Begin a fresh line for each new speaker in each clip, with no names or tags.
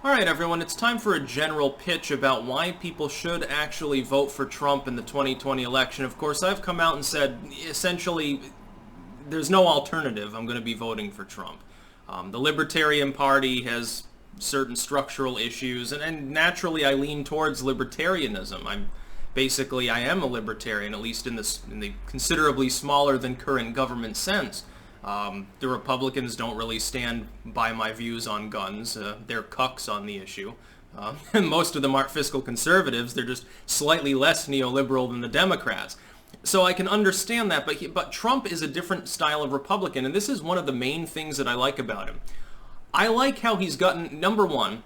Alright everyone, it's time for a general pitch about why people should actually vote for Trump in the 2020 election. Of course, I've come out and said, essentially, there's no alternative. I'm going to be voting for Trump. The Libertarian Party has certain structural issues, and naturally I lean towards libertarianism. I am a libertarian, at least in the considerably smaller than current government sense. The Republicans don't really stand by my views on guns. They're cucks on the issue. And most of them aren't fiscal conservatives. They're just slightly less neoliberal than the Democrats. So I can understand that, but Trump is a different style of Republican, and this is one of the main things that I like about him. I like how he's gotten, number one,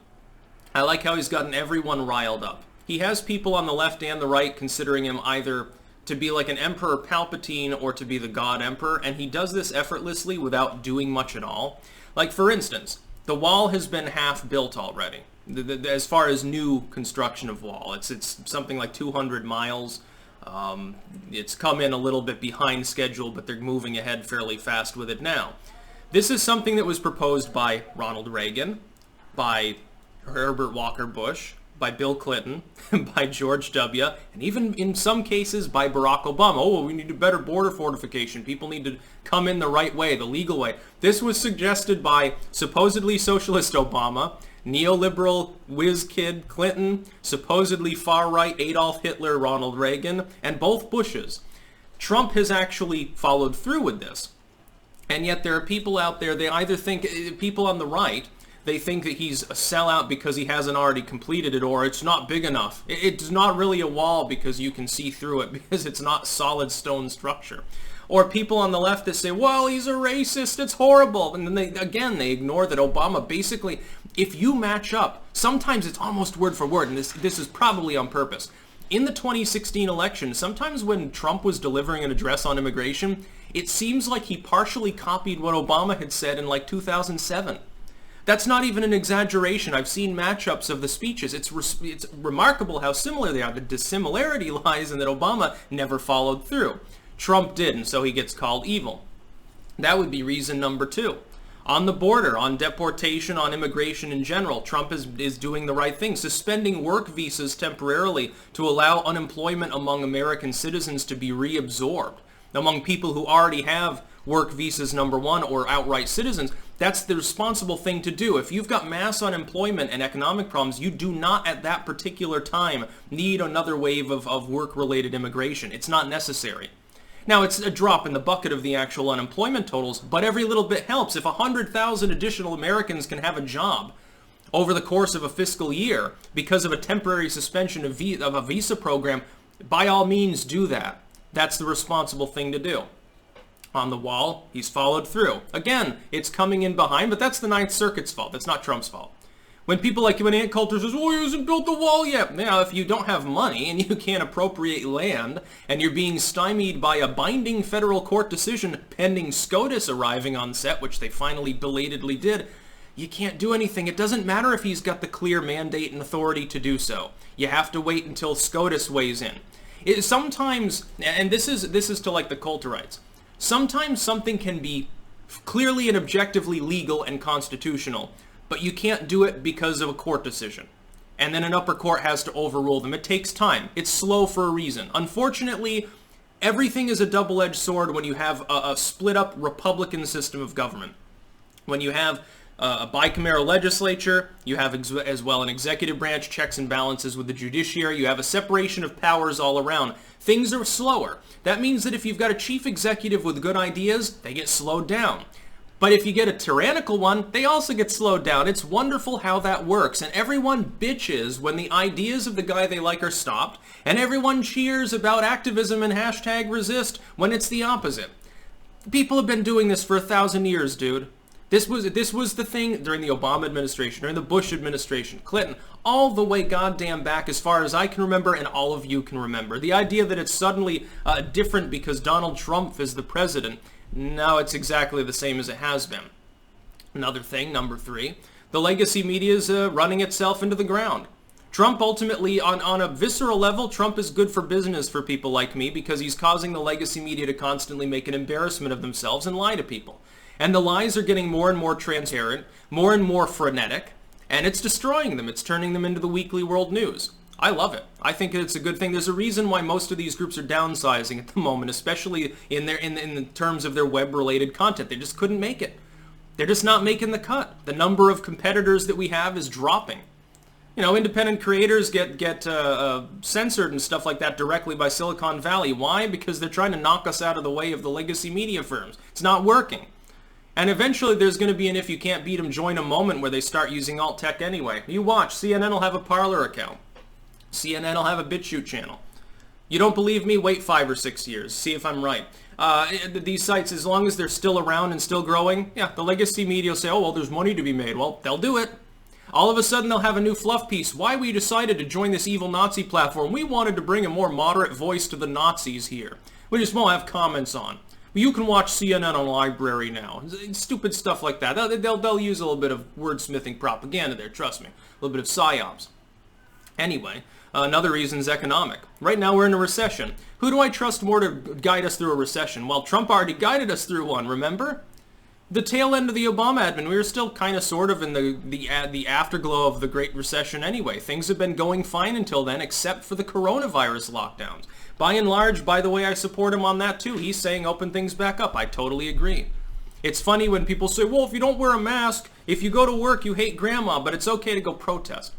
I like how he's gotten everyone riled up. He has people on the left and the right considering him either to be like an Emperor Palpatine or to be the God Emperor, and he does this effortlessly without doing much at all. Like, for instance, the wall has been half built already, as far as new construction of wall. It's something like 200 miles. It's come in a little bit behind schedule, but they're moving ahead fairly fast with it now. This is something that was proposed by Ronald Reagan, by Herbert Walker Bush, by Bill Clinton, by George W., and even in some cases by Barack Obama. Oh, we need a better border fortification. People need to come in the right way, the legal way. This was suggested by supposedly socialist Obama, neoliberal whiz kid Clinton, supposedly far-right Adolf Hitler, Ronald Reagan, and both Bushes. Trump has actually followed through with this. And yet there are people out there, they either think, people on the right, they think that he's a sellout because he hasn't already completed it, or it's not big enough. It's not really a wall because you can see through it, because it's not solid stone structure. Or people on the left that say, well, he's a racist, it's horrible. And then they ignore that Obama basically, if you match up, sometimes it's almost word for word, and this is probably on purpose. In the 2016 election, sometimes when Trump was delivering an address on immigration, it seems like he partially copied what Obama had said in like 2007. That's not even an exaggeration. I've seen matchups of the speeches. It's remarkable how similar they are. The dissimilarity lies in that Obama never followed through. Trump did, and so he gets called evil. That would be reason number two. On the border, on deportation, on immigration in general, Trump is doing the right thing, suspending work visas temporarily to allow unemployment among American citizens to be reabsorbed. Among people who already have work visas, number one, or outright citizens, that's the responsible thing to do. If you've got mass unemployment and economic problems, you do not at that particular time need another wave of work-related immigration. It's not necessary. Now, it's a drop in the bucket of the actual unemployment totals, but every little bit helps. If 100,000 additional Americans can have a job over the course of a fiscal year because of a temporary suspension of a visa program, by all means do that. That's the responsible thing to do. On the wall, he's followed through. Again, it's coming in behind, but that's the Ninth Circuit's fault. That's not Trump's fault. When Ant Coulter says, oh, he hasn't built the wall yet. Now, if you don't have money and you can't appropriate land and you're being stymied by a binding federal court decision pending SCOTUS arriving on set, which they finally belatedly did, you can't do anything. It doesn't matter if he's got the clear mandate and authority to do so. You have to wait until SCOTUS weighs in. Sometimes, and this is to like the Coulterites, sometimes something can be clearly and objectively legal and constitutional, but you can't do it because of a court decision. And then an upper court has to overrule them. It takes time. It's slow for a reason. Unfortunately, everything is a double-edged sword when you have a split-up Republican system of government. When you have a bicameral legislature, you have as well an executive branch, checks and balances with the judiciary, you have a separation of powers all around. Things are slower. That means that if you've got a chief executive with good ideas, they get slowed down. But if you get a tyrannical one, they also get slowed down. It's wonderful how that works, and everyone bitches when the ideas of the guy they like are stopped, and everyone cheers about activism and hashtag resist when it's the opposite. People have been doing this for 1,000 years, dude. This was the thing during the Obama administration, during the Bush administration, Clinton, all the way goddamn back as far as I can remember and all of you can remember. The idea that it's suddenly different because Donald Trump is the president, no, it's exactly the same as it has been. Another thing, number three, the legacy media is running itself into the ground. Trump ultimately, on a visceral level, Trump is good for business for people like me because he's causing the legacy media to constantly make an embarrassment of themselves and lie to people. And the lies are getting more and more transparent, more and more frenetic. And it's destroying them. It's turning them into the weekly world news. I love it. I think it's a good thing. There's a reason why most of these groups are downsizing at the moment, especially in the terms of their web-related content. They just couldn't make it. They're just not making the cut. The number of competitors that we have is dropping. You know, independent creators get censored and stuff like that directly by Silicon Valley. Why? Because they're trying to knock us out of the way of the legacy media firms. It's not working. And eventually there's going to be an if you can't beat them, join 'em moment where they start using alt tech anyway. You watch. CNN will have a Parler account. CNN will have a BitChute channel. You don't believe me? Wait 5 or 6 years. See if I'm right. These sites, as long as they're still around and still growing, yeah, the legacy media will say, oh, well, there's money to be made. Well, they'll do it. All of a sudden, they'll have a new fluff piece. Why we decided to join this evil Nazi platform? We wanted to bring a more moderate voice to the Nazis here. We just won't have comments on. You can watch CNN on Library now. Stupid stuff like that. They'll use a little bit of wordsmithing propaganda there, trust me. A little bit of psyops. Anyway, another reason is economic. Right now we're in a recession. Who do I trust more to guide us through a recession? Well, Trump already guided us through one, remember? The tail end of the Obama admin, we were still kind of sort of in the afterglow of the Great Recession anyway. Things have been going fine until then, except for the coronavirus lockdowns. By and large, by the way, I support him on that too. He's saying open things back up. I totally agree. It's funny when people say, well, if you don't wear a mask, if you go to work, you hate grandma, but it's okay to go protest.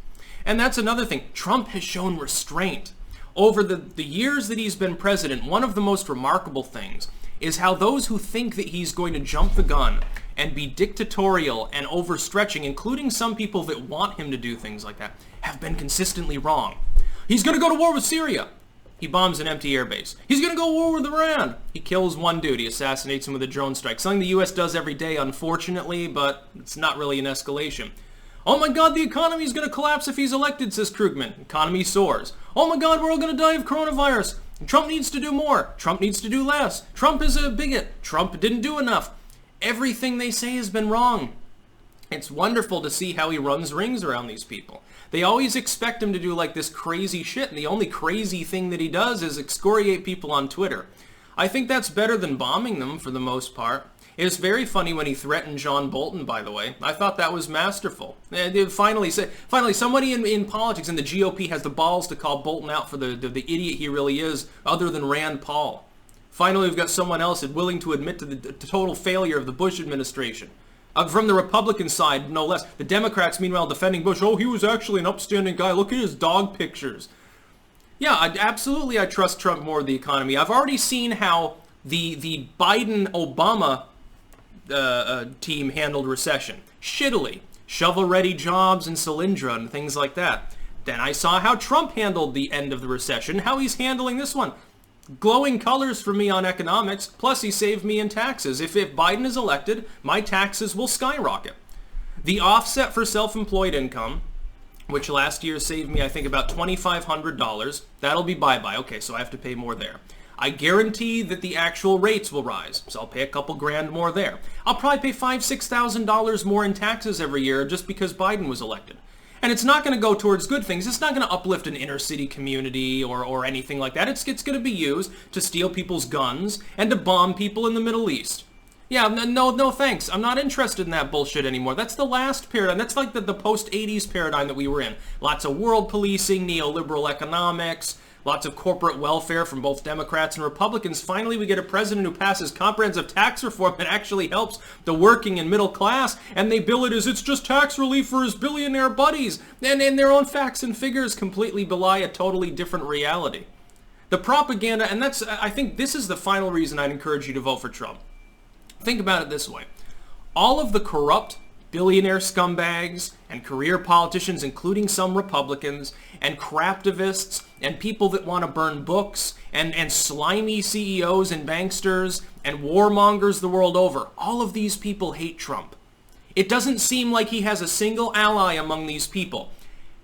And that's another thing. Trump has shown restraint. Over the years that he's been president, one of the most remarkable things is how those who think that he's going to jump the gun and be dictatorial and overstretching, including some people that want him to do things like that, have been consistently wrong. He's going to go to war with Syria. He bombs an empty airbase. He's going to go to war with Iran. He kills one dude. He assassinates him with a drone strike. Something the U.S. does every day, unfortunately, but it's not really an escalation. Oh my God, the economy is going to collapse if he's elected, says Krugman. Economy soars. Oh my God, we're all going to die of coronavirus. Trump needs to do more. Trump needs to do less. Trump is a bigot. Trump didn't do enough. Everything they say has been wrong. It's wonderful to see how he runs rings around these people. They always expect him to do like this crazy shit, and the only crazy thing that he does is excoriate people on Twitter. I think that's better than bombing them for the most part. It's very funny when he threatened John Bolton, by the way. I thought that was masterful. And finally, somebody in politics in the GOP has the balls to call Bolton out for the idiot he really is, other than Rand Paul. Finally, we've got someone else willing to admit to the total failure of the Bush administration. From the Republican side, no less. The Democrats, meanwhile, defending Bush. Oh, he was actually an upstanding guy. Look at his dog pictures. Yeah, absolutely I trust Trump more with the economy. I've already seen how the Biden-Obama team handled recession. Shittily. Shovel-ready jobs and Solyndra and things like that. Then I saw how Trump handled the end of the recession, how he's handling this one. Glowing colors for me on economics, plus he saved me in taxes. If Biden is elected, my taxes will skyrocket. The offset for self-employed income, which last year saved me, I think, about $2,500, that'll be bye-bye. Okay, so I have to pay more there. I guarantee that the actual rates will rise, so I'll pay a couple grand more there. I'll probably pay $5,000, $6,000 more in taxes every year just because Biden was elected. And it's not going to go towards good things. It's not going to uplift an inner city community or anything like that. It's going to be used to steal people's guns and to bomb people in the Middle East. Yeah, no thanks. I'm not interested in that bullshit anymore. That's the last paradigm. That's like the post-80s paradigm that we were in. Lots of world policing, neoliberal economics, lots of corporate welfare from both Democrats and Republicans. Finally, we get a president who passes comprehensive tax reform that actually helps the working and middle class, and they bill it as it's just tax relief for his billionaire buddies. And their own facts and figures completely belie a totally different reality. The propaganda, and I think this is the final reason I'd encourage you to vote for Trump. Think about it this way. All of the corrupt billionaire scumbags and career politicians, including some Republicans, and craptivists, and people that want to burn books, and slimy CEOs and banksters, and warmongers the world over, all of these people hate Trump. It doesn't seem like he has a single ally among these people.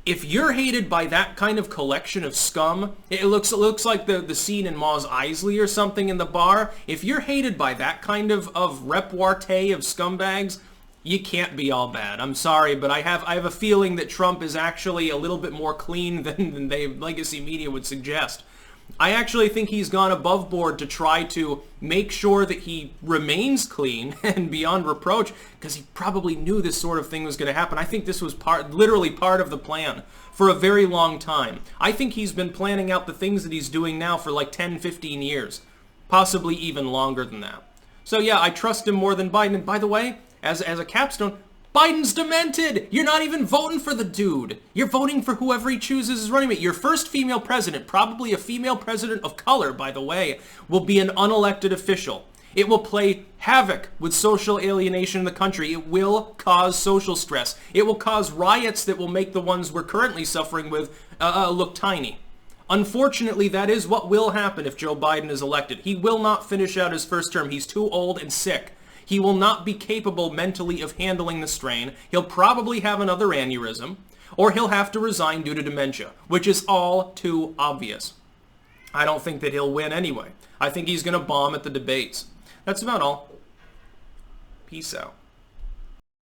If you're hated by that kind of collection of scum, it looks like the scene in Mos Eisley or something in the bar. If you're hated by that kind of repartee of scumbags, you can't be all bad. I'm sorry, but I have a feeling that Trump is actually a little bit more clean than the legacy media would suggest. I actually think he's gone above board to try to make sure that he remains clean and beyond reproach, because he probably knew this sort of thing was going to happen. I think this was literally part of the plan for a very long time. I think he's been planning out the things that he's doing now for like 10, 15 years, possibly even longer than that. So yeah, I trust him more than Biden. And by the way, as a capstone, Biden's demented! You're not even voting for the dude. You're voting for whoever he chooses as running mate. Your first female president, probably a female president of color, by the way, will be an unelected official. It will play havoc with social alienation in the country. It will cause social stress. It will cause riots that will make the ones we're currently suffering with look tiny. Unfortunately, that is what will happen if Joe Biden is elected. He will not finish out his first term. He's too old and sick. He will not be capable mentally of handling the strain. He'll probably have another aneurysm, or he'll have to resign due to dementia, which is all too obvious. I don't think that he'll win anyway. I think he's going to bomb at the debates. That's about all. Peace out.